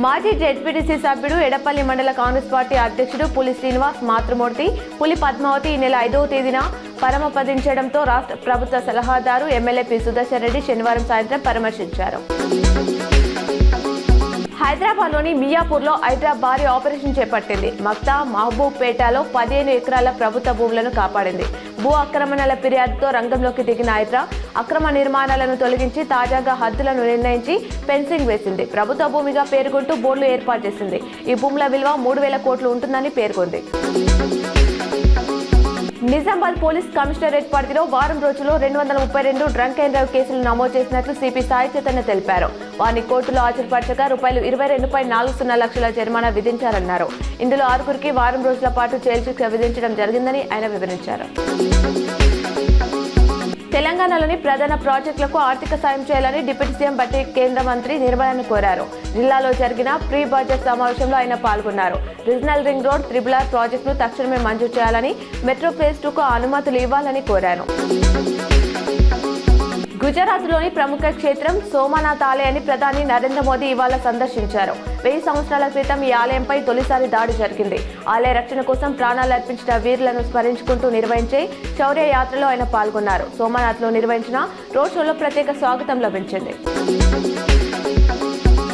మాజీ జెడ్పీటీసీ సభ్యుడు ఎడపల్లి మండల కాంగ్రెస్ పార్టీ అధ్యక్షుడు పులి శ్రీనివాస్ మాతృమూర్తి పులి పద్మావతి ఈ నెల 5వ తేదీన పరమపదించడంతో రాష్ట్ర ప్రభుత్వ సలహాదారు ఎమ్మెల్యే పి సుదర్శన్ రెడ్డి శనివారం సాయంత్రం పరామర్శించారు. హైదరాబాద్లోని మియాపూర్లో హైడ్రా భారీ ఆపరేషన్ చేపట్టింది. మక్తా మహబూబ్ పేటలో 15 ఎకరాల ప్రభుత్వ భూములను కాపాడింది. భూ ఆక్రమణల ఫిర్యాదుతో రంగంలోకి దిగిన హైడ్రా అక్రమ నిర్మాణాలను తొలగించి తాజాగా హద్దులను నిర్ణయించి ఫెన్సింగ్ వేసింది. ప్రభుత్వ భూమిగా పేర్కొంటూ బోర్డులు ఏర్పాటు చేసింది. ఈ భూముల విలువ 3,000 కోట్లు ఉంటుందని పేర్కొంది. నిజామాబాద్ పోలీస్ కమిషనరేట్ పరిధిలో వారం రోజుల్లో 232 డ్రంక్ అండ్ డ్రైవ్ కేసులు నమోదు చేసినట్లు సిపి సాయి చైతన్య తెలిపారు. వారిని కోర్టులో హాజరుపరచగా ₹22.40 లక్షల జరిమానా విధించారన్నారు. ఇందులో 6గురికి వారం రోజుల పాటు జైలు శిక్ష విధించడం జరిగిందని ఆయన వివరించారు. తెలంగాణలోని ప్రధాన ప్రాజెక్టులకు ఆర్థిక సాయం చేయాలని డిప్యూటీ సీఎం బట్టి కేంద్ర మంత్రి నిర్మలను కోరారు. జిల్లాలో జరిగిన ప్రీ బడ్జెట్ సమావేశంలో ఆయన పాల్గొన్నారు. Regional ring road triple R ప్రాజెక్టును తక్షణమే మంజూరు చేయాలని, మెట్రో ఫేజ్ 2కు అనుమతులు ఇవ్వాలని కోరారు. గుజరాత్లోని ప్రముఖ క్షేత్రం సోమనాథ్ ఆలయాన్ని ప్రధాని నరేంద్ర మోదీ ఇవాళ సందర్శించారు. 1000 సంవత్సరాల క్రితం ఈ ఆలయంపై తొలిసారి దాడి జరిగింది. ఆలయ రక్షణ కోసం ప్రాణాలు అర్పించిన వీరులను స్మరించుకుంటూ నిర్వహించే శౌర్య యాత్రలో ఆయన పాల్గొన్నారు. సోమనాథ్లో నిర్వహించిన రోడ్ షోలో ప్రత్యేక స్వాగతం లభించింది.